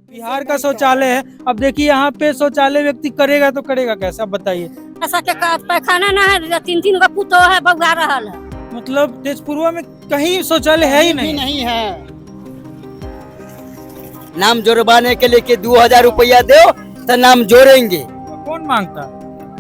बिहार का शौचालय है। अब देखिए यहाँ पे शौचालय व्यक्ति करेगा तो करेगा कैसे, आप बताइए। ऐसा के पैखाना ना है, 3-3 गो पुतो है, बउआ रहल है। मतलब तेजपुरवा में कहीं शौचालय है ही नहीं। नहीं है। नाम जोड़वाने के लिए कि 2000 रुपया दो तो नाम जोड़ेंगे। कौन मांगता?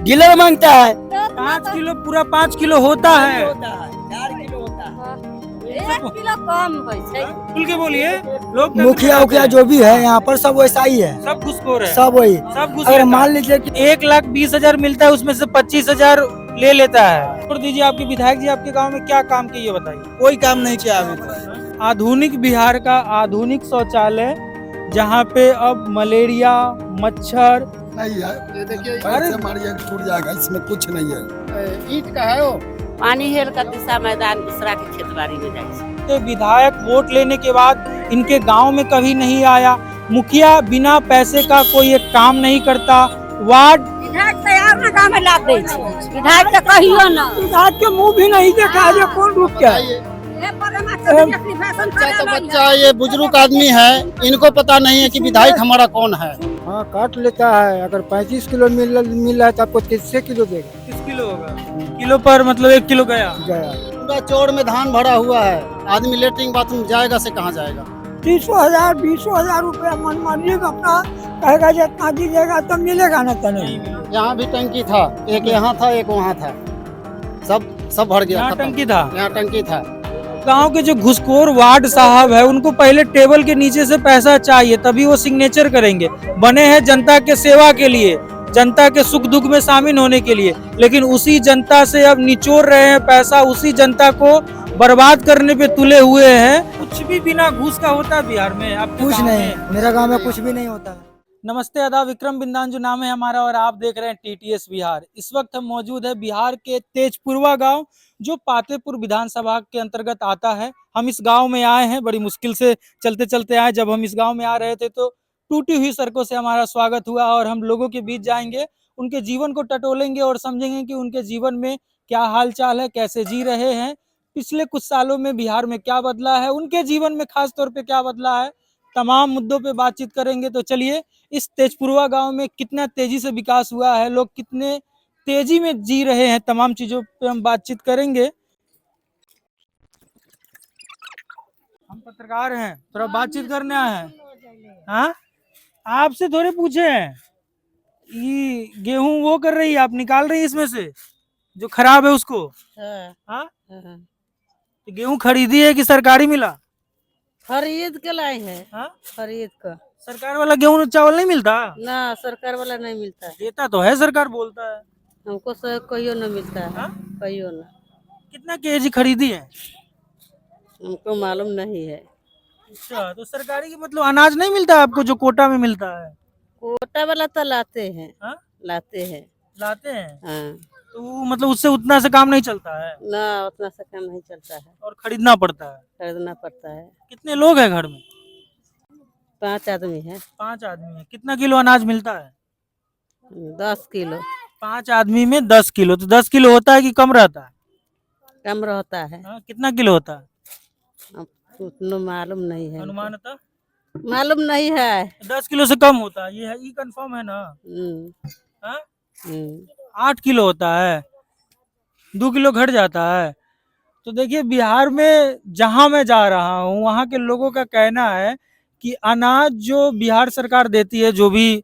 डीलर मांगता है। 5 किलो, पूरा 5 किलो होता है। 4 किलो होता है। 1 किलो कम है। खुल के बोलिए। लोग मुखिया उखिया जो भी है यहाँ पर सब वैसा ही है, सब घुसखोर है, सब वही। सब घुस अगर लेता मान है। लीजिए कि 1,20,000 मिलता है, उसमें से 25,000 ले लेता है। छोड़ दीजिए, आपके विधायक जी आपके गांव में क्या काम किए बताइए। कोई काम नहीं किया अभी तक। आधुनिक बिहार का आधुनिक शौचालय, जहाँ पे अब मलेरिया, मच्छर नहीं है, ये देखिए अरे मारिए टूट जाएगा, इसमें कुछ नहीं है। ईंट का है वो। पानी हेल का दिशा मैदान दूसरा के खेतबाड़ी में जाए। तो विधायक वोट लेने के बाद इनके गांव में कभी नहीं आया। मुखिया बिना पैसे का कोई एक काम नहीं करता। वार्ड विधायक तैयार ना गाँव में ला दे छै। विधायक तो कहियो ना। विधायक के मुंह भी नहीं देखा है, कौन रुक गया। बच्चा तो बच्चा, ये बुजुर्ग आदमी है, इनको पता नहीं है कि विधायक हमारा कौन है। हाँ काट लेता है। अगर 35 किलो मिल रहा है तो आपको किससे किलो देगा? किस किलो होगा? किलो पर मतलब 1 किलो गया। पूरा चौड़ में धान भरा हुआ है, आदमी लेटरिन बाथरूम जाएगा से कहाँ जाएगा। 30,000 20,000 रुपया मन मानिएगा, अपना कहेगा जितना दीजिएगा तो मिलेगा ना तो नहीं। यहाँ भी टंकी था, एक यहाँ था एक वहाँ था, सब भर गया। यहाँ टंकी था। यहाँ टंकी था। गांव के जो घुसखोर वार्ड साहब है, उनको पहले टेबल के नीचे से पैसा चाहिए, तभी वो सिग्नेचर करेंगे। बने हैं जनता के सेवा के लिए, जनता के सुख दुख में शामिल होने के लिए, लेकिन उसी जनता से अब निचोड़ रहे हैं पैसा, उसी जनता को बर्बाद करने पे तुले हुए हैं। कुछ भी बिना घूस का होता है बिहार में? आपके कुछ गाँव नहीं, में? मेरा गांव में कुछ भी नहीं होता। नमस्ते, आदाब, विक्रम बिंदांजू नाम है हमारा और आप देख रहे हैं टीटीएस बिहार। इस वक्त हम मौजूद है बिहार के तेजपुरवा गांव, जो पातेपुर विधानसभा के अंतर्गत आता है। हम इस गांव में आए हैं, बड़ी मुश्किल से चलते चलते आए। जब हम इस गांव में आ रहे थे तो टूटी हुई सड़कों से हमारा स्वागत हुआ और हम लोगों के बीच जाएंगे, उनके जीवन को टटोलेंगे और समझेंगे कि उनके जीवन में क्या हाल चाल है, कैसे जी रहे हैं, पिछले कुछ सालों में बिहार में क्या बदला है, उनके जीवन में खास तौर पे क्या बदला है। तमाम मुद्दों पे बातचीत करेंगे। तो चलिए, इस तेजपुरवा गांव में कितना तेजी से विकास हुआ है, लोग कितने तेजी में जी रहे हैं, तमाम चीजों पे हम बातचीत करेंगे। हम पत्रकार हैं, थोड़ा बातचीत करने आए हैं। हाँ, आपसे थोड़े पूछे हैं। ये गेहूं वो कर रही है, आप निकाल रही है इसमें से जो खराब है उसको। हाँ, तो गेहूं खरीदी है कि सरकारी मिला? खरीद के लाए हैं। हाँ, खरीद कर। सरकार वाला गेहूं चावल नहीं मिलता? ना, सरकार वाला नहीं मिलता है। देता तो है सरकार, बोलता है। हमको कहियो ना मिलता है। हाँ? कहियो ना। कितना केजी खरीदी है? हमको मालूम नहीं है। अच्छा, तो सरकारी की मतलब अनाज नहीं मिलता आपको जो कोटा में मिलता है? कोटा वाला तो लाते हैं। हाँ? लाते हैं। लाते हैं। हाँ। तो वो मतलब उससे उतना से काम नहीं चलता है ना, उतना से काम नहीं चलता है। और खरीदना पड़ता है। खरीदना पड़ता है। कितने लोग हैं घर में? 5 आदमी है। 5 आदमी है। कितना किलो अनाज मिलता है? 10 किलो। 5 आदमी में 10 किलो, तो 10 किलो होता है कि कम रहता है? कम रहता है। हाँ? कितना किलो होता है? अब उतना मालूम नहीं है। अनुमानतः मालूम नहीं है। 10 किलो से कम होता है, ये है, ये कंफर्म है ना? हाँ? 8 किलो होता है, 2 किलो घट जाता है। तो देखिए, बिहार में जहां मैं जा रहा हूं वहां के लोगों का कहना है कि अनाज जो बिहार सरकार देती है, जो भी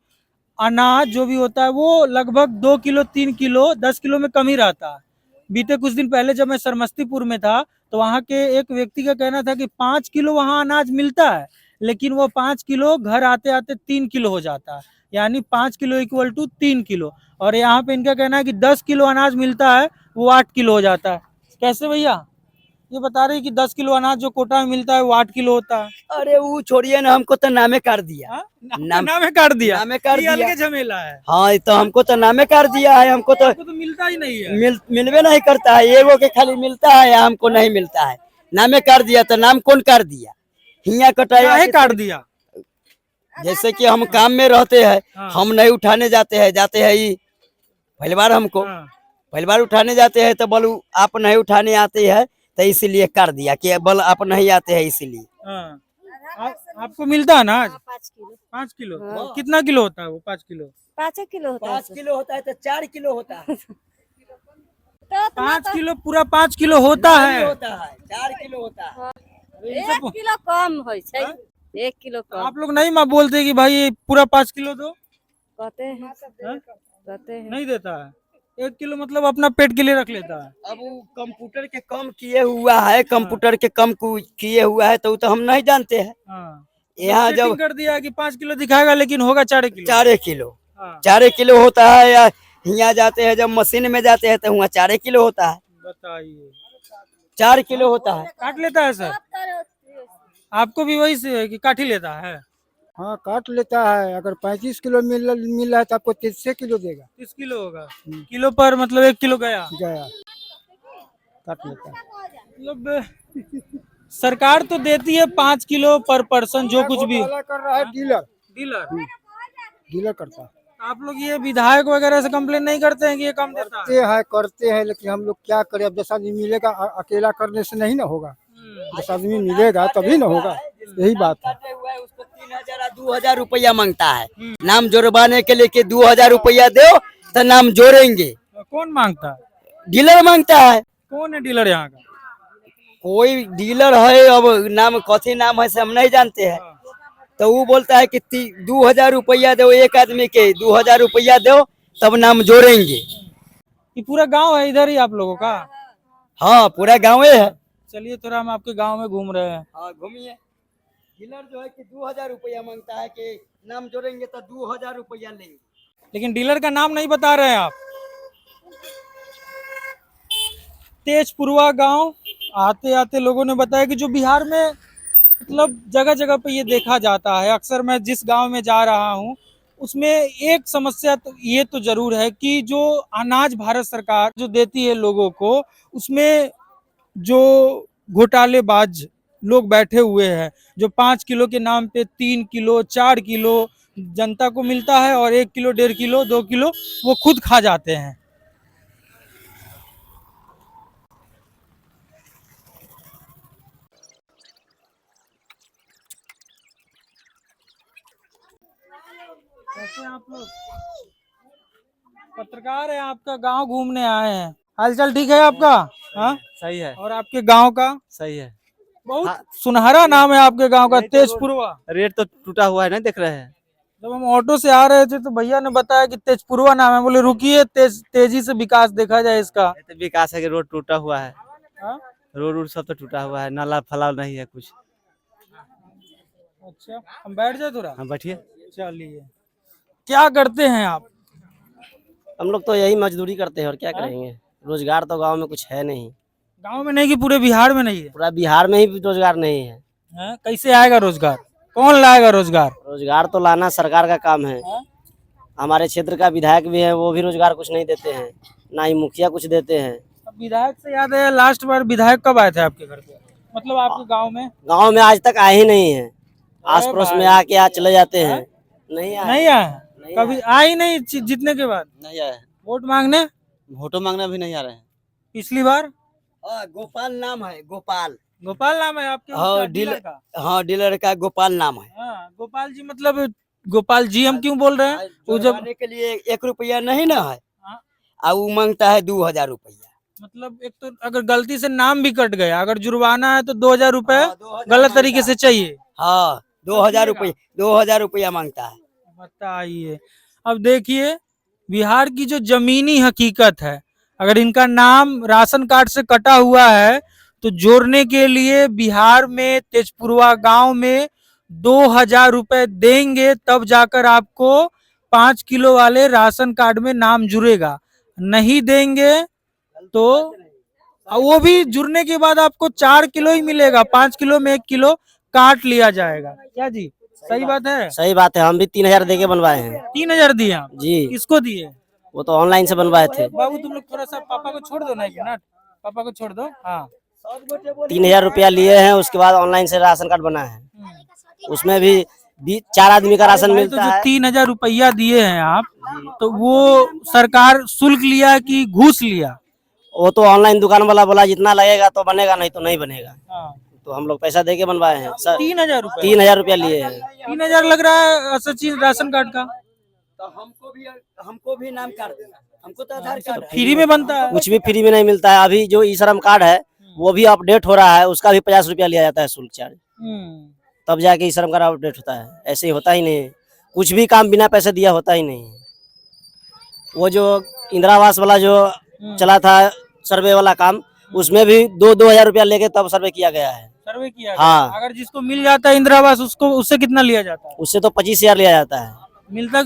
अनाज जो भी होता है, वो लगभग 2 किलो 3 किलो 10 किलो में कम ही रहता है। बीते कुछ दिन पहले जब मैं सरमस्तीपुर में था तो वहां के एक व्यक्ति का कहना था कि 5 किलो वहां अनाज मिलता है, लेकिन वो 5 किलो घर आते आते 3 किलो हो जाता है, यानी 5 किलो इक्वल टू 3 किलो। और यहाँ पे इनका कहना है कि 10 किलो अनाज मिलता है, वो 8 किलो हो जाता है। कैसे भैया? ये बता रहे कि 10 किलो अनाज जो कोटा में मिलता है वो 8 किलो होता है। अरे वो छोड़िए ना, हमको तो नामे काट दिया। हाँ? नाम- नामे काट दिया। नामे काट ये दिया। अलग झमेला है। हाँ, तो हमको तो नामे काट दिया है। हमको तो आपको तो मिलता ही नहीं है। मिलवे नहीं करता है। एगो के खाली मिलता है, हमको नहीं मिलता है। नामे काट दिया तो नाम कौन काट दिया? हिया कटाया काहे काट दिया? जैसे कि हम काम में रहते हैं, हाँ। हम नहीं उठाने जाते हैं ये पहली बार हमको हाँ। पहली बार उठाने जाते हैं तो बोलू आप नहीं उठाने आते हैं, तो इसीलिए कर दिया कि बल आप नहीं आते हैं इसलिए। हाँ। आपको मिलता है अनाज? 5 किलो 5 किलो? हाँ। कितना किलो होता है वो 5 किलो? 5 किलो होता है 5 किलो होता है तो 4 किलो होता है। तो 5 किलो पूरा 5 किलो होता नहीं है? होता है, 4 किलो होता है। अरे इन 1 सब- किलो कम होय छै हाँ? 1 किलो कम आप लोग नहीं माँ बोलते कि भाई ये पूरा 5 किलो दो? कहते हैं हाँ? कहते हैं नहीं देता है? 1 किलो मतलब अपना पेट के लिए रख लेता है। अब वो कंप्यूटर के कम किए हुआ है, कंप्यूटर के कम किए हुआ है तो वो तो हम नहीं जानते हैं। हाँ। यहाँ सेटिंग जब कर दिया कि 5 किलो दिखाएगा लेकिन होगा 4 किलो। 4 किलो हाँ, 4 किलो होता है, या यहाँ जाते हैं जब मशीन में जाते हैं तो वहाँ 4 किलो होता है, बताइए। 4 किलो होता है। काट लेता है सर? आपको भी वही से है कि काट ही लेता है? हाँ काट लेता है। अगर 35 किलो मिल रहा है तो आपको 33 किलो देगा। 30 किलो होगा किलो पर, मतलब 1 किलो गया। गया काट लेता है। मतलब सरकार तो देती है 5 किलो पर पर्सन जो कुछ भी। घोटाला कर रहा है डीलर डीलर करता है। आप लोग ये विधायक वगैरह से कंप्लेन नहीं करते हैं कि ये कम देता है? करते हैं लेकिन हम लोग क्या करें। अब 10 आदमी मिलेगा, अकेला करने से नहीं ना होगा। 10 आदमी मिलेगा तभी ना होगा, यही बात है। उसको 3,000 2,000 रुपया मांगता है नाम जोड़वाने के लिए कि 2,000 रुपया दो तो नाम जोड़ेंगे। कौन मांगता है? डीलर मांगता है। कौन है डीलर यहाँ का? कोई डीलर है, अब नाम कथी नाम है से हम नहीं जानते हैं। तो वो बोलता है कि 2,000 रुपया दो, एक आदमी के 2,000 रुपया दो तब नाम जोड़ेंगे। ये पूरा गांव है इधर ही आप लोगों का? हाँ पूरा गाँव है। चलिए थोड़ा हम आपके गांव में घूम रहे हैं। हाँ घूमिए। डीलर जो है कि 2,000 रुपया मांगता है कि नाम जोड़ेंगे तो 2,000 रुपया लेंगे। लेकिन डीलर का नाम नहीं बता रहे हैं आप। तेजपुरवा गांव आते आते लोगों ने बताया कि जो बिहार में मतलब जगह जगह पे ये देखा जाता है। अक्सर मैं जिस गांव में जा रहा हूँ उसमें एक समस्या तो ये तो जरूर है कि जो अनाज भारत सरकार जो देती है लोगों को, उसमें जो घोटालेबाज लोग बैठे हुए हैं, जो 5 किलो के नाम पे 3 किलो 4 किलो जनता को मिलता है और 1 किलो 1.5 किलो 2 किलो वो खुद खा जाते हैं। कैसे आप लोग? पत्रकार है, आपका गांव घूमने आए हैं। हालचाल ठीक है आपका? हाँ सही है। और आपके गांव का? सही है। बहुत सुनहरा नाम है आपके गांव का, तेजपुरवा। रेट तो टूटा हुआ है ना, देख रहे हैं। जब हम ऑटो से आ रहे थे तो भैया ने बताया कि तेजपुरवा नाम है। बोले रुकिए, तेजी से विकास देखा जाए इसका। ये तो विकास है कि रोड टूटा हुआ है। हाँ? रोड सब तो टूटा हुआ है, नाला फलाव नहीं है कुछ। अच्छा हम बैठ जाए थोड़ा? हाँ बैठिए। चलिए, क्या करते हैं आप? हम लोग तो यही मजदूरी करते हैं और क्या करेंगे। रोजगार तो गांव में कुछ है नहीं। गांव में नहीं कि पूरे बिहार में नहीं है? पूरा बिहार में ही रोजगार नहीं है। हैं? कैसे आएगा रोजगार? कौन लाएगा रोजगार? रोजगार तो लाना सरकार का काम है। हमारे क्षेत्र का विधायक भी है, वो भी रोजगार कुछ नहीं देते हैं, ना ही मुखिया कुछ देते हैं। अब विधायक से याद है, लास्ट बार विधायक कब आए थे आपके घर पे, मतलब आपके गांव में? गांव में आज तक आए ही नहीं है। आस पड़ोस में आके आज चले जाते हैं। नहीं आए। नहीं आए कभी? आए ही नहीं जीतने के बाद? नहीं आए। वोट मांगने? वोटो मांगने भी नहीं आ रहे हैं। पिछली बार? गोपाल नाम है, गोपाल। गोपाल नाम है आपके? हाँ, उसका, डीलर का? हाँ डीलर का गोपाल नाम है। हाँ, गोपाल जी मतलब गोपाल जी हम क्यों बोल रहे हैं? वो जब जोड़वाने के लिए 1 रुपया नहीं ना है, हाँ। और वो मांगता है 2,000 रुपया। मतलब एक तो अगर गलती से नाम भी कट गया, अगर जुर्माना है तो 2,000 रुपए हाँ, 2,000 गलत तरीके से चाहिए। हाँ 2,000 रुपया, 2,000 रुपया मांगता है। बताइए। अब देखिए, बिहार की जो जमीनी हकीकत है, अगर इनका नाम राशन कार्ड से कटा हुआ है तो जोड़ने के लिए बिहार में तेजपुरवा गांव में 2,000 रुपए देंगे, तब जाकर आपको 5 किलो वाले राशन कार्ड में नाम जुड़ेगा। नहीं देंगे तो वो भी जुड़ने के बाद आपको 4 किलो ही मिलेगा, 5 किलो में 1 किलो काट लिया जाएगा। क्या जी, सही बात है? सही बात है। हम भी 3,000 दे के बनवाए हैं 3,000 दिए आप? जी। किसको दिए? वो तो ऑनलाइन से बनवाए थे। बाबू तुम लोग थोड़ा सा पापा को छोड़ दो ना, 1 मिनट पापा को छोड़ दो। हाँ 3,000 रुपया लिए हैं, उसके बाद ऑनलाइन से राशन कार्ड बना है। उसमें भी 4 आदमी का राशन तो मिलता जो है। 3,000 रुपया दिए हैं आप, तो वो सरकार शुल्क लिया कि घूस लिया? वो तो ऑनलाइन दुकान वाला बोला जितना लगेगा तो बनेगा, नहीं तो नहीं बनेगा। हाँ। तो तो हम लोग पैसा दे के बनवाए हैं सर। 3,000 रुपए 3,000 रुपया लिए हैं। 3,000 लग रहा है सचिन राशन कार्ड का। तो हमको भी नाम कार्ड देना, हमको तो आधार कार्ड है। फ्री में बनता है। कुछ भी फ्री में नहीं मिलता है। अभी जो ई श्रम कार्ड है वो भी अपडेट हो रहा है, उसका भी 50 रुपया लिया जाता है शुल्क चार्ज, तब जाके ई श्रम कार्ड अपडेट होता है। ऐसे ही होता ही नहीं है, कुछ भी काम बिना पैसे दिया होता ही नहीं है। वो जो इंदिरा आवास वाला जो चला था सर्वे वाला काम, उसमें भी 2,000 रुपया लेके तब सर्वे किया गया है। सर्वे किया हाँ। गया। अगर जिसको मिल जाता है इंदिरा आवास उसको उससे कितना लिया जाता है? उससे तो 25,000 लिया जाता है। मिलता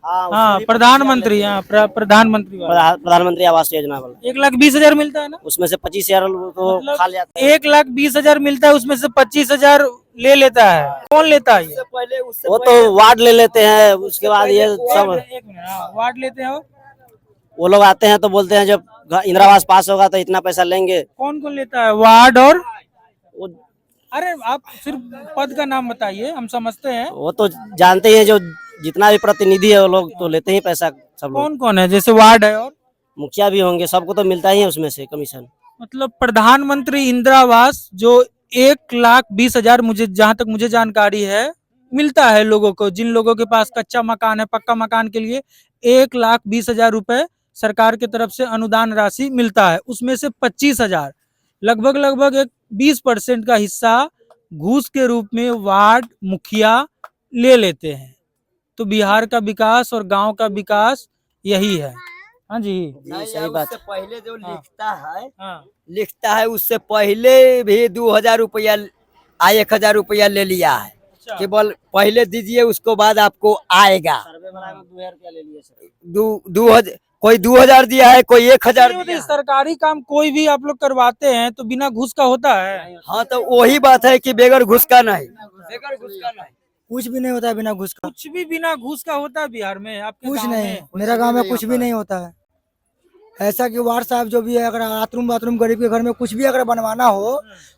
हाँ, हाँ प्रधानमंत्री, हाँ प्रधानमंत्री वाला। प्रधानमंत्री आवास योजना वाला 1,20,000 मिलता है ना। उसमें से 25,000 तो मतलब खा लिया। 1,20,000 मिलता है, उसमें से 25,000 ले लेता है। कौन लेता है ये? वो तो वार्ड ले लेते हैं, उसके बाद ये सब एक मिनट, हाँ, वार्ड लेते हैं। वो लोग आते हैं तो बोलते हैं जब इंदिरा आवास पास होगा तो इतना पैसा लेंगे। कौन कौन लेता है? वार्ड और वो अरे आप सिर्फ पद का नाम बताइए, हम समझते हैं। वो तो जानते ही हैं, जो जितना भी प्रतिनिधि है वो लोग तो लेते ही पैसा सब लोग। कौन कौन है? जैसे वार्ड है और मुखिया भी होंगे, सबको तो मिलता ही है उसमें से कमीशन। मतलब प्रधानमंत्री इंदिरा आवास जो 1,20,000, मुझे जहां तक मुझे जानकारी है, मिलता है लोगों को। जिन लोगों के पास कच्चा मकान है, पक्का मकान के लिए 1,20,000 रुपए सरकार की तरफ से अनुदान राशि मिलता है। उसमें से 25,000 लगभग एक 20% का हिस्सा घूस के रूप में वार्ड मुखिया ले लेते हैं। तो बिहार का विकास और गांव का विकास यही है। हाँ जी, सही बात। उससे पहले जो हाँ लिखता है उससे पहले भी 2,000 रुपया 1,000 रुपया ले लिया है। अच्छा। केवल पहले दीजिए, उसको बाद आपको आएगा। सर्वे वाला में 2,000 रुपया ले लिए सर। 2,000 कोई 2,000 दिया है, कोई 1,000 नहीं, दिया है। सरकारी काम कोई भी आप लोग करवाते हैं तो बिना घूस का होता है। हाँ तो वही बात है कि बेगर घुस का नहीं, बेगर घुस का नहीं। कुछ भी नहीं होता है बिना घुस का। कुछ भी बिना घूस का होता है बिहार में? आपके कुछ गांव नहीं, में? मेरा गांव में कुछ भी नहीं होता है। ऐसा कि वार्ड साहब जो भी है, अगर बाथरूम गरीब के घर में कुछ भी अगर बनवाना हो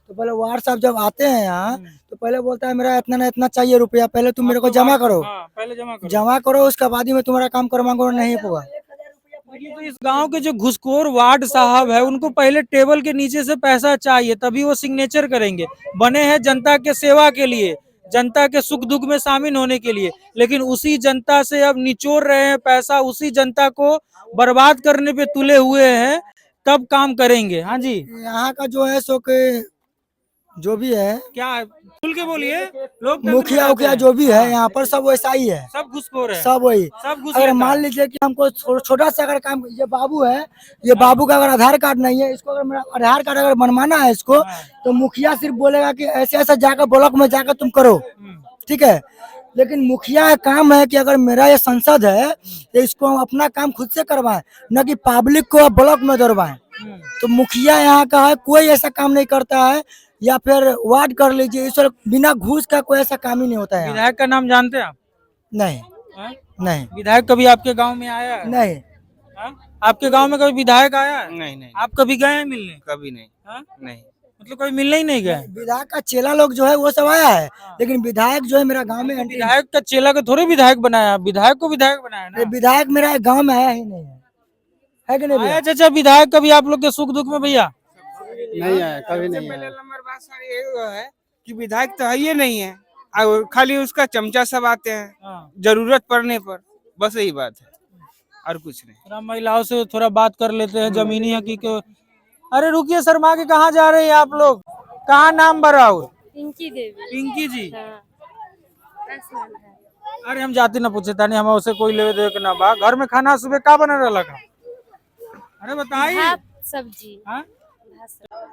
तो पहले वार्ड साहब जब आते हैं यहाँ तो पहले बोलता है मेरा इतना ना इतना चाहिए रुपया, पहले तुम मेरे को जमा करो। हाँ, पहले जमा करो, उसके बाद ही मैं तुम्हारा काम करवाऊंगा, नहीं होगा। देखिए, तो इस गांव के जो घुसखोर वार्ड साहब है उनको पहले टेबल के नीचे से पैसा चाहिए, तभी वो सिग्नेचर करेंगे। बने हैं जनता के सेवा के लिए, जनता के सुख दुख में शामिल होने के लिए, लेकिन उसी जनता से अब निचोड़ रहे हैं पैसा, उसी जनता को बर्बाद करने पे तुले हुए हैं। तब काम करेंगे। हाँ जी, यहाँ का जो है सो के जो भी है, क्या है? खुल के बोलिए। लोग मुखिया उखिया जो भी है यहाँ पर सब वैसा ही है, सब घुसखोर है, सब वही। सब घुस अगर लेता मान है। लीजिए कि हमको छोटा सा अगर काम, ये बाबू है, ये बाबू का अगर आधार कार्ड नहीं है, इसको अगर मेरा आधार कार्ड अगर बनवाना है इसको, तो मुखिया सिर्फ बोलेगा कि ऐसे ऐसा जाकर ब्लॉक में जाकर तुम करो, ठीक है। लेकिन मुखिया का काम है कि अगर मेरा ये संसद है तो इसको हम अपना काम खुद से करवाएं, न कि पब्लिक को ब्लॉक में दौड़वाएं। तो मुखिया यहाँ का है, कोई ऐसा काम नहीं करता है। या फिर वार्ड कर लीजिए, इस बिना घूस का कोई ऐसा काम ही नहीं होता है। विधायक का नाम जानते हैं आप? नहीं हाँ? नहीं विधायक कभी आपके गांव में आया है? नहीं, हाँ? आपके गांव में कभी विधायक आया है? नहीं आप कभी गए हैं मिलने? कभी नहीं। हाँ? नहीं, मतलब कभी मिलने ही नहीं गए? विधायक का चेला लोग जो है वो सब आया है, लेकिन विधायक जो है मेरा गांव में विधायक का चेला को थोड़े विधायक बनाया, विधायक को विधायक बनाया ना। विधायक मेरा गांव में आया ही नहीं है कि नहीं भैया? आया चाचा विधायक कभी आप लोग के सुख दुख में? भैया नहीं आया, कभी नहीं आया। नंबर बात सर ये है कि विधायक तो है ये नहीं है, और खाली उसका चमचा सब आते हैं जरूरत पड़ने पर, बस यही बात है और कुछ नहीं। थोड़ा महिलाओं से थोड़ा बात कर लेते हैं, जमीनी हकीकत। अरे रुकिए, शर्मा के कहाँ जा रहे हैं आप लोग? कहाँ नाम बराउ? पिंकी देवी। पिंकी जी। हाँ। अरे हम जाति ना पूछे तानी, हम उसे कोई लेवे देवे के ना बा। घर में खाना सुबह का बना रहा का? अरे बताइए। भात सब्जी। हाँ?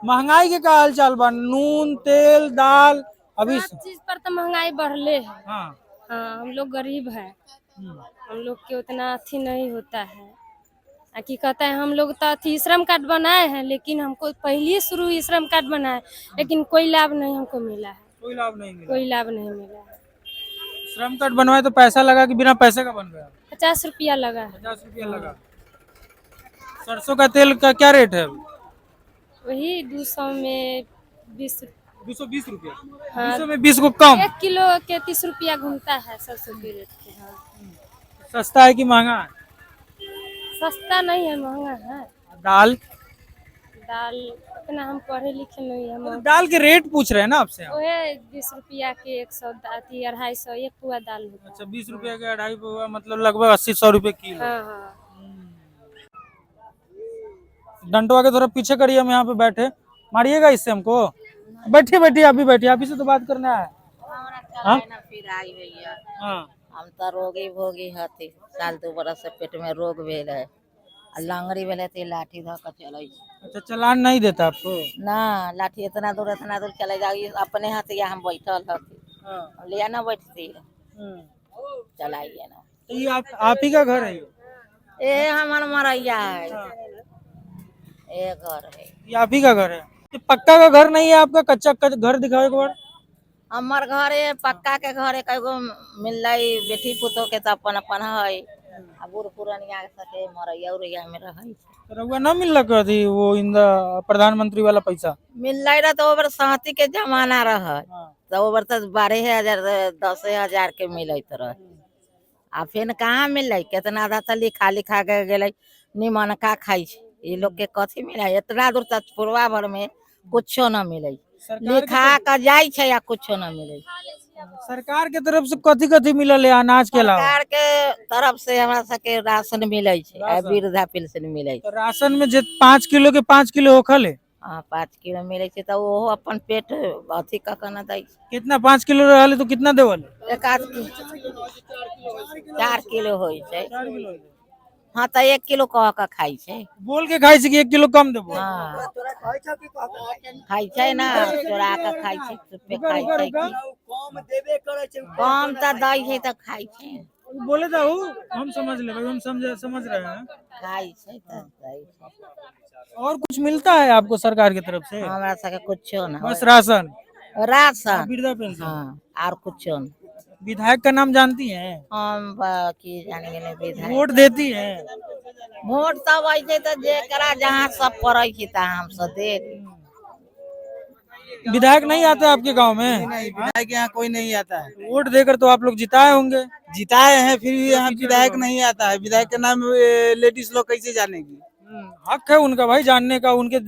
महंगाई के का हाल चाल बा? नून तेल दाल अभी हर चीज पर तो महंगाई बढ़ले है। हाँ। हाँ, हम लोग गरीब हैं, हम लोग के उतना अथी नहीं होता है। कि कहता है हम लोग तो अथी श्रम कार्ड बनाए हैं, लेकिन हमको पहले शुरू श्रम कार्ड बनाए, लेकिन कोई लाभ नहीं हमको मिला है। कोई लाभ नहीं मिला? कोई लाभ नहीं मिला है। श्रम कार्ड बनवाए तो पैसा लगा कि बिना पैसे का बन गया? 50 रुपया लगा है। 50 रुपया लगा। सरसों का तेल का क्या रेट है? वही 200 में 20। 220 रुपया। हाँ। 200 में 20 को कम। 1 किलो के 30 रुपया घूमता है सरसों के रेट के। हाँ। सस्ता है कि महंगा है? सस्ता नहीं है, महंगा है। दाल दाल इतना हम पढ़े लिखे नहीं है, हम दाल के रेट पूछ रहे हैं ना आपसे हम। वही 20 रुपया के 100 250 एक पुआ दाल होता अच्छा 20 रुपया के 2.5 हुआ, मतलब लगभग 80-100 रुपए है। किलो। हाँ हाँ डंटवा के थोड़ा पीछे करिए, हम यहाँ पे बैठे, मारिएगा इससे हमको। बैठिए बैठिए, आप भी से तो बात करना है। हाँ? फिर आई भैया हाँ। हम तो रोगी भोगी हती, साल 2 बरस से पेट में रोग भेल है, आ लंगड़ी भेले थे, लाठी धऽ के चले अच्छा चलान नहीं देता आपको? ना, लाठी इतना दूर चले जाइए, अपने हाथ या हम बैठल हती, हाँ। लिया ना बैठती हम्म। चलाइए ना। तो ये आप ही का घर है ये? ए हमार मरैया है, हाँ। ए घर है, ये आप ही का घर है? ये पक्का का घर नहीं है आपका? कच्चा घर दिखाओ एक बार। हमार घर है पक्का के घर है, कईगो मिल बेटी पुतो के तो अपन अपन है, आ बूढ़ पुरानिया सके मरैया उरैया में रहे। तो रउआ ना मिल रहा थी वो इंदा प्रधानमंत्री वाला पैसा? मिल रहा तो ओबर सहती के जमाना रहा, हाँ। तो ओबर तो 12,000 10,000 के मिलत रहे, आ फिर कहाँ मिल, कितना आधा तो लिखा के गेले, निमन का खाई छे, ये लोग के कथी मिला, इतना दूर तक पूर्वा भर में कुछो न मिले, लिखा के जाय छे या कुछो न मिले। सरकार के तरफ से कथी कथी मिलल है अनाज के अलावा? सरकार के तरफ से हमरा सबके राशन मिले छे, आ राशन? वृद्धा पेंशन मिले तो राशन में जे 5 किलो के 5 किलो होखल है? हाँ 5 किलो मिले छे, तो वो अपन पेट अथी ककन दै, कितना 5 किलो रहले तो कितना देवल? एक आध 4 किलो होई छे। 4 किलो। हाँ तो 1 किलो कह के खाई छे। बोल के खाई से कि 1 किलो कम देबो? हाँ खाई छे ना, चोरा के खाई छे, चुपे खाई छे, कम देबे करे छे, कम तो दै छे तो खाई छे, बोले था हम समझ ले भाई, हम समझ रहे हैं। खाई छे तो दै छे। और कुछ मिलता है आपको सरकार की तरफ से? हमरा सबके कुछो ना, बस राशन, राशन, वृद्धा पेंशन। हाँ और कुछो ना। विधायक का नाम जानती हैं? हम की जान गेले विधायक, वोट देती हैं? वोट सब ऐसे तो जेकरा जहाँ सब पड़े छे तहाँ हम सब दे दी। विधायक नहीं आता आपके गांव में? नहीं, विधायक यहाँ कोई नहीं आता है। वोट देकर तो आप लोग जिताए होंगे? जिताए हैं, फिर भी यहाँ विधायक नहीं आता है। विधायक का नाम लेडीज लोग कैसे जानेगी? हक है उनका भाई जानने का, उनके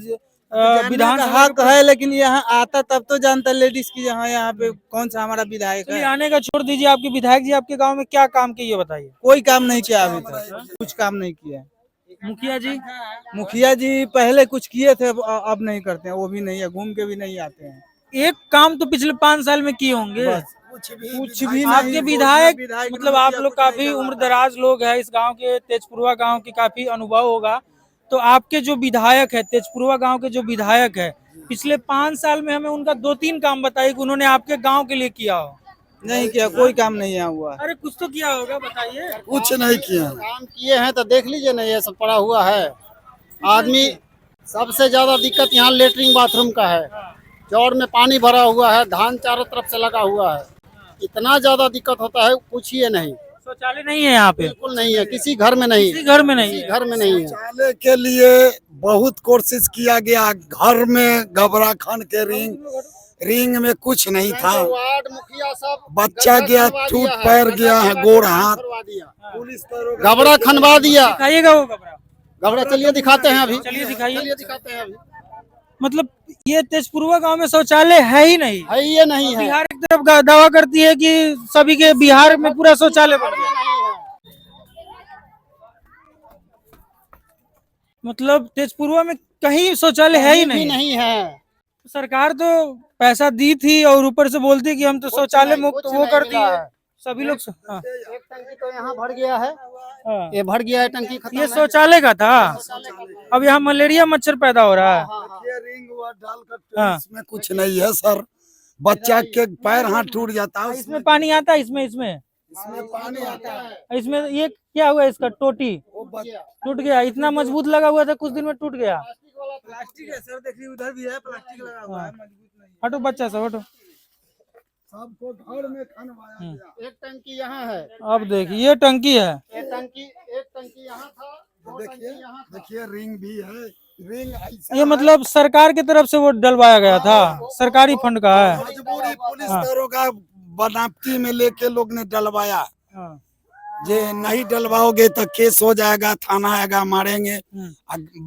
विधान का हक है, लेकिन यहाँ आता तब तो जानता है लेडीज की यहाँ पे कौन सा हमारा विधायक है। आने का छोड़ दीजिए, आपके विधायक जी आपके गांव में क्या काम किए बताइए? कोई काम नहीं किया अभी तक, कुछ काम नहीं किया। मुखिया जी पहले कुछ किए थे, अब नहीं करते हैं, वो भी नहीं है, घूम के भी नहीं आते हैं। एक काम तो पिछले 5 साल में किए होंगे। कुछ भी आपके नहीं, विधायक विधायक मतलब ने आप किया, लोग कुछ नहीं काफी कर उम्र रहा है। दराज लोग हैं इस गांव के, तेजपुरवा गांव के, काफी अनुभव होगा। तो आपके जो विधायक है, तेजपुरवा गांव के जो विधायक है, पिछले 5 साल में हमें उनका 2-3 काम बताइए कि उन्होंने आपके गांव के लिए किया हो। नहीं किया, कोई काम नहीं यहाँ हुआ। अरे कुछ तो किया होगा, बताइए। कुछ नहीं किया, काम किए हैं तो देख लीजिए ना, ये सब पड़ा हुआ है। आदमी सबसे ज्यादा दिक्कत यहाँ लेटरिन बाथरूम का है, चौड़ में पानी भरा हुआ है, धान चारों तरफ से लगा हुआ है, इतना ज्यादा दिक्कत होता है पूछिए नहीं। शौचालय नहीं है यहाँ पे? बिल्कुल नहीं है, किसी घर में नहीं, किसी घर में नहीं किसी है। घर में नहीं है। शौचालय के लिए बहुत कोशिश किया गया, घर में घबरा खान के रिंग में कुछ नहीं था, वार्ड मुखिया सब बच्चा गया, टूट पैर गया है, गोड़ हाथ, पुलिस गबड़ा खनवा दिया। दिखाइएगा वो कपड़ा, गबड़ा चलिए दिखाते हैं अभी, चलिए दिखाइए। चलिए दिखाते हैं अभी। मतलब ये तेजपुरवा गांव में शौचालय है ही नहीं। है ये नहीं है, बिहार एक तरफ दावा करती है कि सभी के बिहार में पूरा शौचालय बन गया। मतलब तेजपुरवा में कहीं शौचालय है ही नहीं है। सरकार तो पैसा दी थी और ऊपर से बोलती है कि हम तो शौचालय मुक्त वो कर दिए सभी लोग। हाँ। एक टंकी तो यहाँ भर गया है, हाँ। ये भर गया है टंकी, खत्म ये है। शौचालय का था, अब यहाँ मलेरिया मच्छर पैदा हो रहा है। रिंग डालकर इसमें कुछ नहीं है सर, बच्चा के पैर हाथ टूट जाता है, इसमें पानी आता है, इसमें पानी आता है, इसमें ये क्या हुआ, इसका टोटी टूट गया, इतना मजबूत लगा हुआ था, कुछ दिन में टूट गया। प्लास्टिक है सर, देखिए उधर भी है, प्लास्टिक लगा हुआ है, मजबूत नहीं है। हटो बच्चा सब हटो। सबको घर में खनवाया गया। एक टंकी यहाँ है, अब देखिए ये टंकी है, एक टंकी यहाँ था, दो टंकी यहाँ था। देखिए रिंग भी है, रिंग ऐसा ये मतलब सरकार की तरफ से वो डलवाया गया था, सरकारी फंड का है। मजबूरी पुलिस दरोगा बनावटी में लेके लोग ने डलवाया, जे नहीं डलवाओगे तो केस हो जाएगा, थाना आएगा, मारेंगे।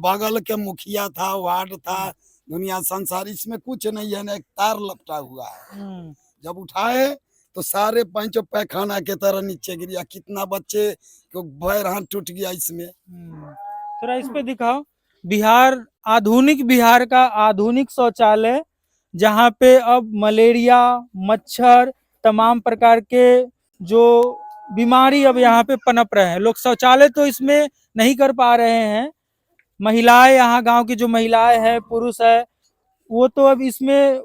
बगल के मुखिया था, वार्ड था, दुनिया संसार, इसमें कुछ नहीं है, ना एक तार लपटा हुआ है। जब उठाए तो सारे पंचो पैखाना के तरह नीचे गिर गया। कितना बच्चे को पैर हाथ टूट गया इसमें। थोड़ा इस पे दिखाओ। बिहार, आधुनिक बिहार का आधुनिक शौचालय, जहाँ पे अब मलेरिया, मच्छर, तमाम प्रकार के जो बीमारी अब यहाँ पे पनप रहे हैं। लोग शौचालय तो इसमें नहीं कर पा रहे हैं। महिलाएं, यहाँ गांव की जो महिलाएं हैं, पुरुष है, वो तो अब इसमें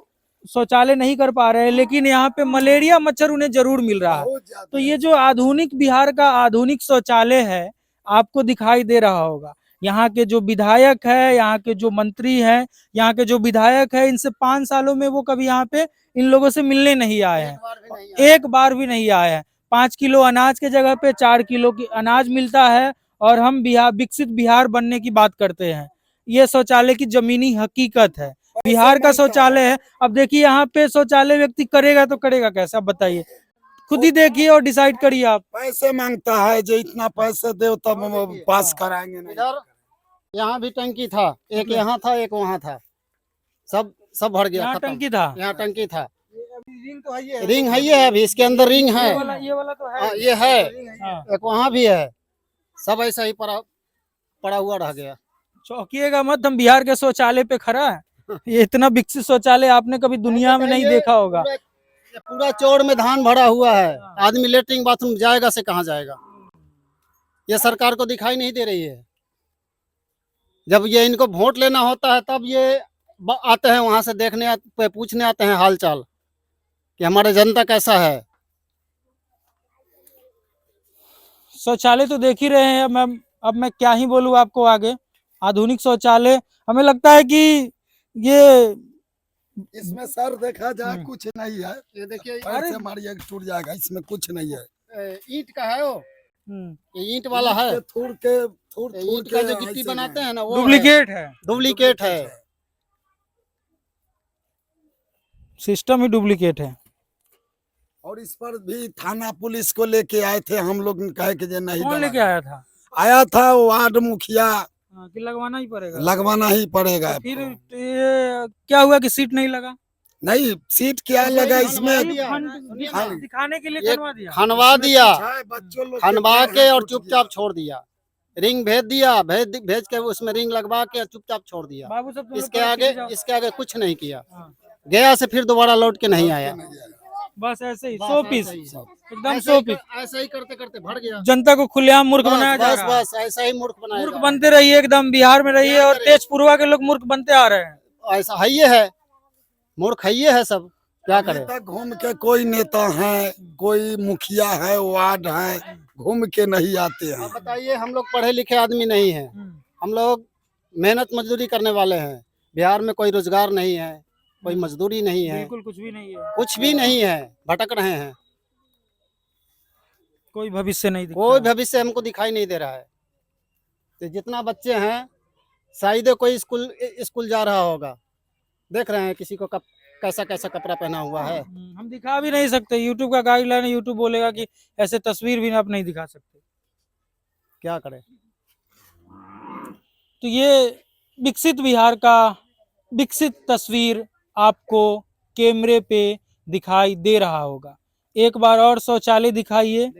शौचालय नहीं कर पा रहे हैं, लेकिन यहाँ पे मलेरिया, मच्छर उन्हें जरूर मिल रहा है। तो ये जो आधुनिक बिहार का आधुनिक शौचालय है, आपको दिखाई दे रहा होगा। यहाँ के जो विधायक है, यहाँ के जो मंत्री हैं, यहाँ के जो विधायक है, इनसे 5 सालों में वो कभी यहाँ पे इन लोगों से मिलने नहीं आए हैं, एक बार भी नहीं आए हैं। 5 किलो अनाज के जगह पे 4 किलो की अनाज मिलता है और हम बिहार, विकसित बिहार बनने की बात करते हैं। ये शौचालय की जमीनी हकीकत है, बिहार का शौचालय है। अब देखिए यहाँ पे शौचालय व्यक्ति करेगा तो करेगा कैसे, आप बताइए, खुद ही देखिए और डिसाइड करिए आप। पैसे मांगता है, जो इतना पैसे दो तब हम पास कराएंगे। नहीं, इधर यहाँ भी टंकी था, एक यहाँ था, एक वहाँ था, सब भर गया। यहाँ खत्म। टंकी था, यहाँ टंकी था। रिंग तो है ये, रिंग है, ये है अभी इसके अंदर रिंग है। ये वाला तो है। हाँ, ये है, हाँ। एक वहाँ भी है, सब ऐसा ही पड़ा हुआ रह गया। चौंकिएगा मत, हम बिहार के शौचालय पे खड़ा है। ये इतना विकसित शौचालय आपने कभी दुनिया में नहीं देखा होगा। पूरा चौड़ में धान भरा हुआ है, आदमी लेटरिन बाथरूम जाएगा से कहाँ जाएगा? ये सरकार को दिखाई नहीं दे रही है। जब ये इनको वोट लेना होता है तब ये आते हैं, वहां से देखने पूछने आते हैं हाल चाल कि हमारे जनता कैसा है। शौचालय तो देख ही रहे हैं। अब मैं क्या ही बोलूं आपको आगे। आधुनिक शौचालय, हमें लगता है कि ये इसमें सर देखा जाए कुछ नहीं है। ये देखिए, पैर से मारिए टूट जाएगा, इसमें कुछ नहीं है। ईंट का है वो, ये ईंट वाला है। ईंट का जो गिट्टी बनाते हैं ना, वो डुप्लीकेट है, डुप्लीकेट है। सिस्टम ही डुप्लीकेट है। और इस पर भी थाना पुलिस को लेके आए थे हम लोग, कहे कि नहीं। कौन लेके आया था? आया था वार्ड मुखिया, कि लगवाना ही पड़ेगा, लगवाना ही पड़ेगा। फिर ये क्या हुआ कि सीट नहीं लगा? नहीं, सीट क्या लगा इसमें, दिखाने के लिए खनवा दिया, खनवा के और चुपचाप छोड़ दिया। रिंग भेज दिया, भेज के उसमें रिंग लगवा के चुपचाप छोड़ दिया। बाबू सब इसके आगे कुछ नहीं किया। गया से फिर दोबारा लौट के नहीं आया। बस ऐसे ही 100 पीस, एकदम 100 पीस। ऐसा ही करते करते भर गया। जनता को खुलेआम मूर्ख बनाया जा रहा है। बस ऐसा ही मूर्ख बनाया। मूर्ख बनते रहिए, एकदम बिहार में रहिए, और तेजपुरवा के लोग मूर्ख बनते आ रहे हैं। ऐसा है, ये है मूर्ख, है ये है सब, क्या करे। तक घूम के कोई नेता है, कोई मुखिया है, वार्ड है, घूम के नहीं आते हैं। बताइए, हम लोग पढ़े लिखे आदमी नहीं है, हम लोग मेहनत मजदूरी करने वाले हैं। बिहार में कोई रोजगार नहीं है, कोई मजदूरी नहीं है, बिल्कुल कुछ भी नहीं है, कुछ भी नहीं है, भटक रहे हैं। कोई भविष्य नहीं दिखता। कोई भविष्य हमको दिखाई नहीं दे रहा है। तो जितना बच्चे हैं, शायद कोई स्कूल जा रहा होगा, देख रहे हैं किसी को कैसा कैसा कपड़ा पहना हुआ है। हम दिखा भी नहीं सकते, यूट्यूब का गाइडलाइन है, यूट्यूब बोलेगा कि ऐसे तस्वीर भी आप नहीं दिखा सकते, क्या करें। तो ये विकसित बिहार का विकसित तस्वीर आपको कैमरे पे दिखाई दे रहा होगा। एक बार और शौचालय दिखाइए।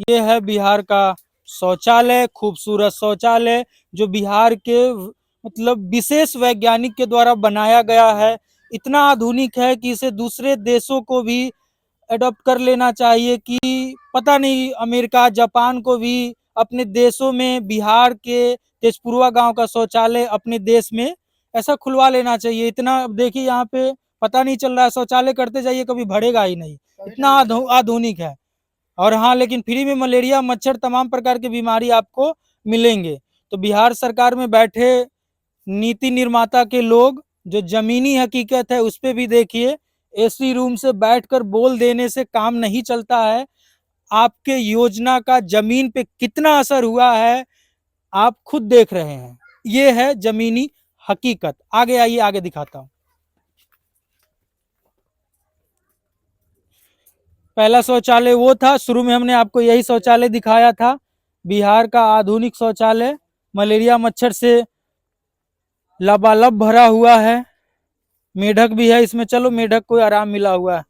ये है बिहार का शौचालय, खूबसूरत शौचालय, जो बिहार के मतलब विशेष वैज्ञानिक के द्वारा बनाया गया है। इतना आधुनिक है कि इसे दूसरे देशों को भी अडॉप्ट कर लेना चाहिए, कि पता नहीं अमेरिका, जापान को भी अपने देशों में बिहार के तेजपुरवा गांव का शौचालय अपने देश में ऐसा खुलवा लेना चाहिए। इतना देखिए यहाँ पे पता नहीं चल रहा है, शौचालय करते जाइए कभी भरेगा ही नहीं, इतना आधुनिक है। और हाँ, लेकिन फ्री में मलेरिया, मच्छर, तमाम प्रकार की बीमारी आपको मिलेंगे। तो बिहार सरकार में बैठे नीति निर्माता के लोग, जो जमीनी हकीकत है उस पे भी देखिए। एसी रूम से बैठकर बोल देने से काम नहीं चलता है। आपके योजना का जमीन पे कितना असर हुआ है आप खुद देख रहे हैं। ये है जमीनी हकीकत। आगे आइए, आगे दिखाता हूं। पहला शौचालय वो था, शुरू में हमने आपको यही शौचालय दिखाया था, बिहार का आधुनिक शौचालय, मलेरिया मच्छर से लबालब भरा हुआ है, मेढक भी है इसमें। चलो मेढक को आराम मिला हुआ है।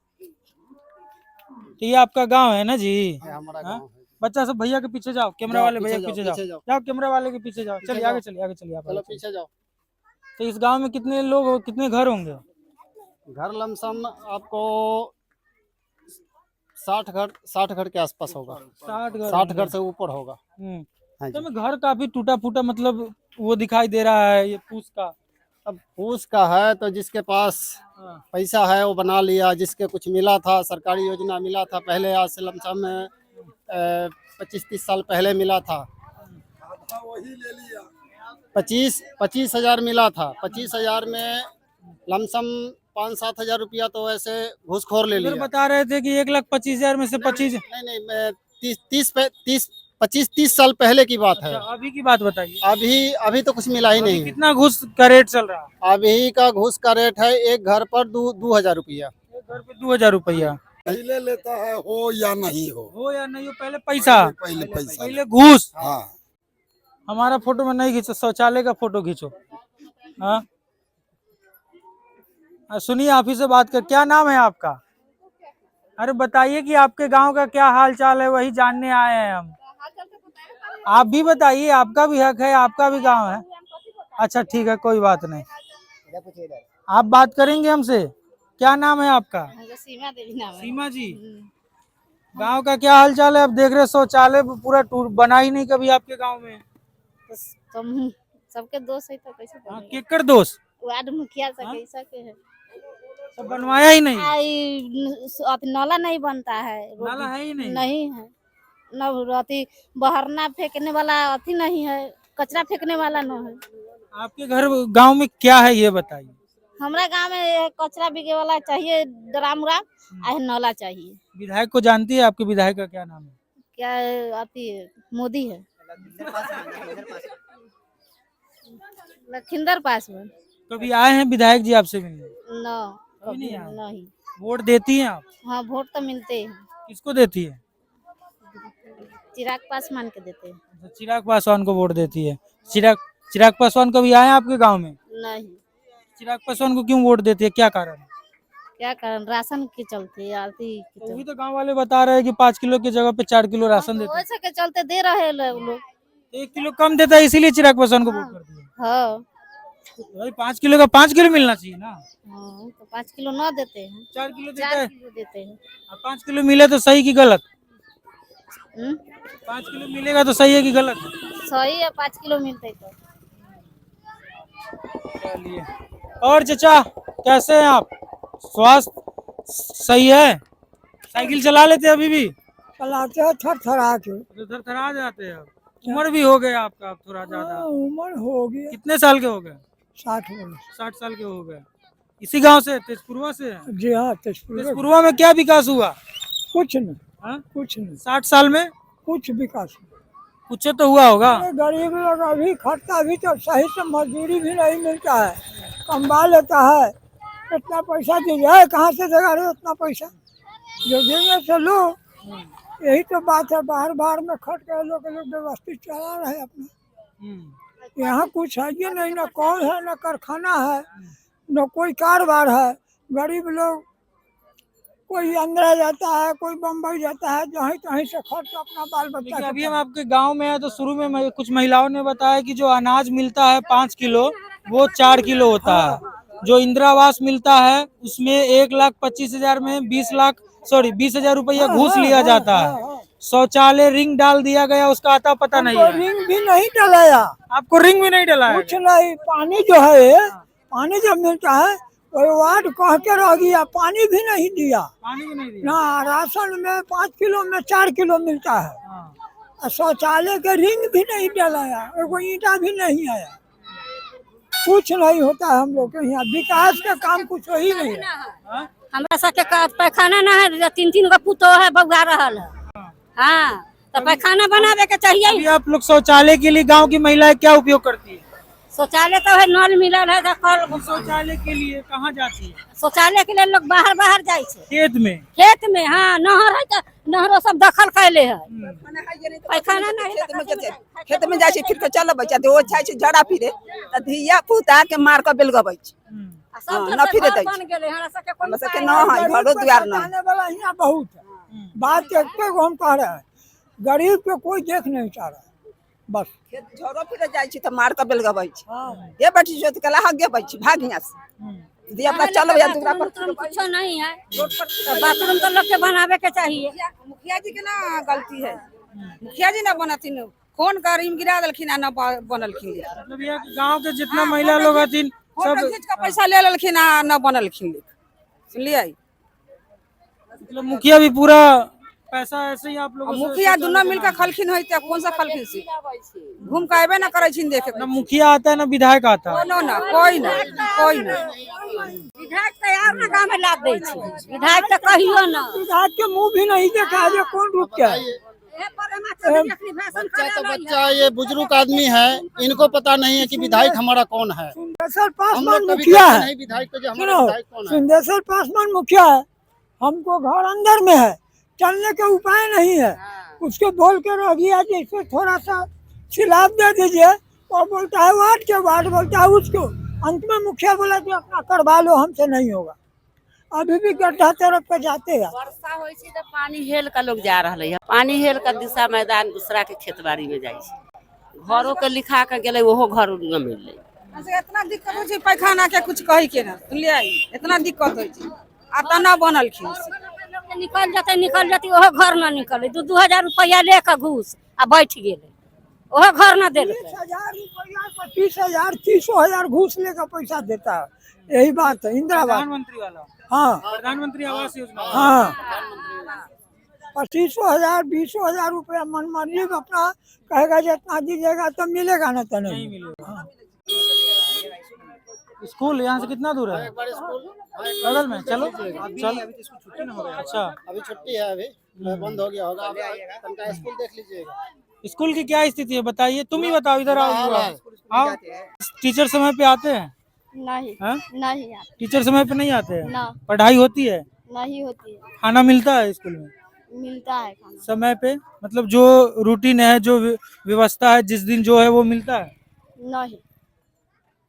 तो ये आपका गांव है ना जी? हमारा हाँ? गाँव है। बच्चा सब भैया के पीछे जाओ, कैमरा वाले भैया के पीछे जाओ, जाओ कैमरा वाले के पीछे जाओ, चलिए आगे चलिए, आगे चलिए आप। चलो पीछे जाओ। तो इस गांव में कितने लोग, कितने घर होंगे? घर लमसम आपको 60 घर के आसपास होगा। 60 घर से ऊपर होगा। हाँ तो जी। में घर काफी टूटा फूटा मतलब वो दिखाई दे रहा है, ये फूस का। अब फूस का है तो जिसके पास पैसा है वो बना लिया, जिसके कुछ मिला था, सरकारी योजना मिला था पहले, आज से लमसम 25-30 साल पहले मिला था। 25 हजार मिला था। 25 हजार में लमसम 5-7 हजार रुपया तो ऐसे घूसखोर ले इधर लिया। बता रहे थे कि 1,25,000 में से 25। नहीं, मैं 25-30 साल पहले की बात है। अच्छा, अभी की बात बताइए। अभी तो कुछ मिला ही अभी नहीं है। कितना घूस का रेट चल रहा है? अभी का घूस का रेट है एक घर पर 2,000 रुपया। एक घर पे 2,000 रुपया। पहले लेता है हो या नहीं हो या नहीं हो, पहले पैसा, पहले पैसा पहले घूस। हाँ। हमारा फोटो में नहीं खींचो, शौचालय का फोटो खींचो। हाँ सुनिए, आप ही से बात कर, क्या नाम है आपका? अरे बताइए कि आपके गांव का क्या हाल चाल है, वही जानने आए हैं हम। आप भी बताइए, आपका भी हक है, आपका भी गांव है। अच्छा ठीक है, कोई बात नहीं, आप बात करेंगे हमसे। क्या नाम है आपका? सीमा देवी नाम है। सीमा जी, गांव का क्या हाल चाल है? अब देख रहे शौचालय पूरा टूर बना ही नहीं कभी आपके गांव में। तुम सबके दोस्त है तो कैसे हाँ, केकर दोस्त? वार्ड मुखिया से कैसा के है? तो बनवाया ही नहीं? नाला नहीं बनता है। नाला है ही नहीं? नहीं है न, अति बहरना फेंकने वाला अति नहीं है, कचरा फेंकने वाला न है। आपके घर गांव में क्या है ये बताइए। हमारा गांव में कचरा बिके वाला चाहिए, ड्राम उराम, नाला चाहिए। विधायक को जानती है? आपके विधायक का क्या नाम है? क्या आती है? मोदी है, लखिंदर पासवान। कभी आए हैं विधायक जी आपसे मिलने? कभी नहीं आए? नहीं। वोट देती हैं आप? हाँ वोट तो मिलते हैं। किसको देती है? चिराग पासवान के देते हैं। अच्छा, चिराग पासवान को वोट देती है। चिराग पासवान कभी आए हैं आपके गांव में? नहीं। चिराग पासवान को क्यों वोट देती है, क्या कारण है? क्या कारण? राशन के चलते, आरती के तो वही चलते। तो गांव वाले बता रहे हैं कि 5 किलो की जगह पे 4 किलो राशन देते हैं। वैसे के चलते दे रहे लोग। 1 किलो कम देता है, इसीलिए चिराग पासवान को वोट करती है। हाँ भाई 5 किलो का 5 किलो मिलना चाहिए ना। हाँ, तो 5 किलो न देते हैं, 4 किलो देता 4 है। किलो देते हैं। 5 किलो मिले तो सही कि गलत? हम्म? 5 किलो मिलेगा तो सही है कि गलत? सही है, 5 किलो मिलते तो। चलिए, और चचा कैसे हैं आप? स्वास्थ्य सही है? साइकिल चला लेते हैं अभी भी? चलाते हैं थरथरा के। तो थरथरा जाते हैं। उम्र भी हो गया आपका अब थोड़ा ज्यादा। उम्र हो गई कितने साल के हो गए? 60 वर्ष। 60 साल के हो गए। इसी गांव से, तेजपुरवा से हैं? जी हाँ, तेजपुर। तेजपुरवा में क्या विकास हुआ? कुछ नहीं, हाँ? कुछ नहीं, 60 साल में कुछ विकास नहीं। कुछ तो हुआ होगा। गरीब लोग अभी खटता भी तो सही से मजदूरी भी नहीं मिलता है, कमा लेता है। इतना पैसा दीजिए, कहाँ से देगा रे उतना पैसा? जो देंगे से लो। यही तो बात है, बाहर बाहर में खट के लोग व्यवस्थित चला रहे अपना। यहाँ कुछ है ये नहीं, ना कौन है, ना कारखाना है, न कोई कारोबार है। गरीब लोग कोई आंध्रा जाता है, कोई बम्बई जाता है, जहीं तहीं से खर्च अपना बाल बच्चा। लेकिन अभी हम आपके गांव में है तो शुरू में कुछ महिलाओं ने बताया कि जो अनाज मिलता है 5 किलो वो 4 किलो होता है। जो इंदिरा आवास मिलता है उसमें 1,25,000 में 20,000 रुपया घूस लिया जाता है। शौचालय रिंग डाल दिया गया, उसका आता पता नहीं है। रिंग भी नहीं डलाया। आपको रिंग भी नहीं डलाया? कुछ नहीं। पानी जो है, पानी जब मिलता है वो वार्ड कह के रह गया, पानी भी नहीं दिया। पानी भी नहीं दिया ना। राशन में 5 किलो में 4 किलो मिलता है। और शौचालय के रिंग भी नहीं डलाया, एगो ईंटा भी नहीं आया। कुछ नहीं होता है हम लोग के यहाँ, विकास का काम कुछ ही नहीं है। हमरा सबके पैखाना ना है, 3-3 गो पुतो है, बउआ रहल है। हाँ तो पैखाना बनावे के चाहिए। अभी आप लोग शौचालय के लिए गांव की महिलाएं क्या उपयोग करती है? शौचालय तो है, नल मिलल है कल। शौचालय के लिए कहाँ जाती है? शौचालय के लिए लोग बाहर बाहर जाए छे। खेत में? खेत में, हाँ, नहर है तो नहरो सब दखल कैले है। पैखाना नहीं, खेत में जाए फिर के चल बच्चा दो छाई छे जड़ा फिरे त धिया पुता के मार के बेलगबै छे। न फिरे दै बन गेले हमरा सबके कोन हम सबके न है घरो द्वार न आने वाला यहाँ बहुत है। बात एकटे को हम कह रहे हैं, गरीब के कोई देख नहीं चाह रहा है। बस खेत झरो फिरे जाए छे त मार के बेलगबै छे। ये बैठी जो कला हगे बै छे भाग यहाँ से दिया अपना चल या दूसरा पर कुछ नहीं है। बाथरूम तो लोग के बनावे के चाहिए। मुखिया जी के ना गलती है, मुखिया जी ना बनथिन, फोन कर इम गिरा देलखिन आ ना बनलखिन। मतलब ये गांव के जितना महिला लोग हथिन सब खींच के पैसा ले लेलखिन आ ना बनलखिन। सुनलिए, मतलब मुखिया भी पूरा पैसा ऐसे ही आप लोगों से मुखिया दोनों मिलकर खलखिन होई त कौन सा खलखिन से घूम के आबे ना करे छिन देखे। ना मुखिया आता है ना विधायक आता है। कोनो ना कोई ना कोई ना। विधायक तैयार ना गांव में लाद दे छे। विधायक तो कहियो ना, विधायक के मुंह भी नहीं देखा है कौन रूप क्या है। बच्चा तो बच्चा, ये बुजुर्ग आदमी है, इनको पता नहीं है कि विधायक हमारा कौन है। सिंहेश्वर हम पासवान लोग कभी मुखिया देखे है। नहीं विधायक को, जो हमारा सुनो, विधायक कौन है। सिंहेश्वर पासवान मुखिया है, हमको घर अंदर में है, चलने के उपाय नहीं है। उसको बोल के रह गया कि इसको थोड़ा सा सिलाब दे दीजिए, और बोलता है वार्ड के वार्ड बोलता है उसको। अंत में मुखिया बोला कि अपना करवा लो, हमसे नहीं होगा। अभी भी गड्ढा तरफ पे जाते हैं। वर्षा होई छै त पानी हेल के लोग जा रहले है, पानी हेल के दिशा मैदान दूसरा के खेतबाड़ी में जाय छै। घरों के लिखा के गेले, ओहो घर न मिलले। इतना दिक्कत होई छै पैखाना के, कुछ कही के ना। सुनलिए, इतना दिक्कत होई छै आ तना बनलखिन। निकल जाते ओहो घर ना निकले। 2-2 हजार रुपया लेके घूस आ बैठ गेले, ओहो घर ना देले। 20,000 रुपया, 25,000, 30,000 घूस लेकर पैसा देता है। यही बात है इंदिरा आवास। प्रधानमंत्री वाला, हाँ प्रधानमंत्री आवास योजना। हाँ, 25,000, 20,000 रुपया मन मानिए अपना कहेगा जितना दीजिएगा तो मिलेगा ना, तो नहीं मिलेगा। हाँ। स्कूल यहाँ से कितना दूर है? बगल में, चलो चल। अच्छा, अभी छुट्टी है, अभी बंद हो गया होगा। तनका स्कूल देख लीजिएगा। स्कूल की क्या स्थिति है बताइए, तुम ही बताओ। इधर आओ। टीचर समय पे आते हैं? नहीं हाँ? नहीं यार, टीचर समय पे नहीं आते हैं? ना, पढ़ाई होती है? नहीं होती है। खाना मिलता है स्कूल में मिलता है खाना समय पे? मतलब जो रूटीन है, जो व्यवस्था है, जिस दिन जो है वो मिलता है? नहीं।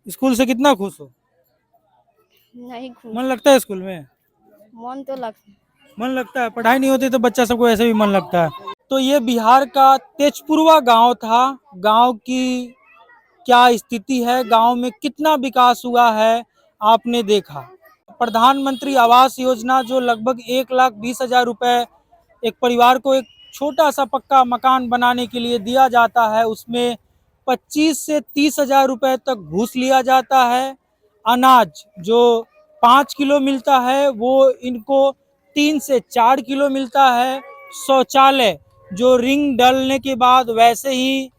स्कूल से कितना खुश हो? नहीं मन लगता है स्कूल में? मन तो लगता है। मन लगता है। पढ़ाई नहीं होती तो बच्चा सबको ऐसे भी मन लगता है। तो ये बिहार का तेजपुरवा गांव था। गांव की क्या स्थिति है, गांव में कितना विकास हुआ है, आपने देखा। प्रधानमंत्री आवास योजना जो लगभग 1,20,000 रुपए एक परिवार को एक छोटा सा पक्का मकान बनाने के लिए दिया जाता है, उसमें 25 से 30,000 रुपए तक घूस लिया जाता है। अनाज जो 5 किलो मिलता है वो इनको 3 से 4 किलो मिलता है। शौचालय जो रिंग डालने के बाद वैसे ही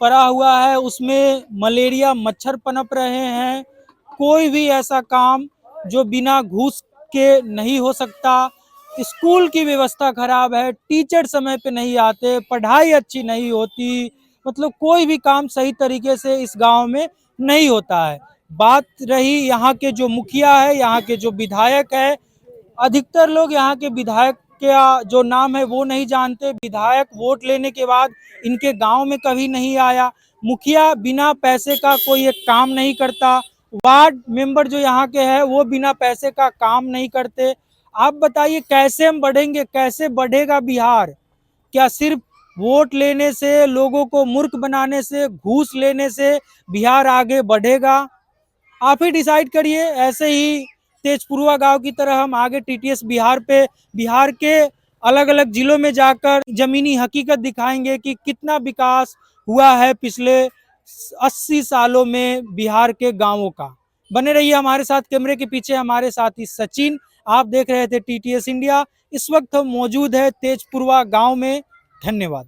पड़ा हुआ है, उसमें मलेरिया मच्छर पनप रहे हैं। कोई भी ऐसा काम जो बिना घूस के नहीं हो सकता। स्कूल की व्यवस्था खराब है, टीचर समय पे नहीं आते, पढ़ाई अच्छी नहीं होती, मतलब कोई भी काम सही तरीके से इस गांव में नहीं होता है। बात रही यहाँ के जो मुखिया है, यहाँ के जो विधायक है, अधिकतर लोग यहाँ के विधायक का जो नाम है वो नहीं जानते। विधायक वोट लेने के बाद इनके गांव में कभी नहीं आया। मुखिया बिना पैसे का कोई एक काम नहीं करता। वार्ड मेंबर जो यहाँ के हैं वो बिना पैसे का काम नहीं करते। आप बताइए कैसे हम बढ़ेंगे, कैसे बढ़ेगा बिहार? क्या सिर्फ वोट लेने से, लोगों को मूर्ख बनाने से, घूस लेने से बिहार आगे बढ़ेगा? आप ही डिसाइड करिए। ऐसे ही तेजपुरवा गांव की तरह हम आगे टीटीएस बिहार पे, बिहार के अलग अलग जिलों में जाकर जमीनी हकीकत दिखाएंगे कि कितना विकास हुआ है पिछले 80 सालों में बिहार के गांवों का। बने रहिए हमारे साथ। कैमरे के पीछे हमारे साथी सचिन, आप देख रहे थे टीटीएस इंडिया। इस वक्त हम मौजूद है तेजपुरवा गांव में। धन्यवाद।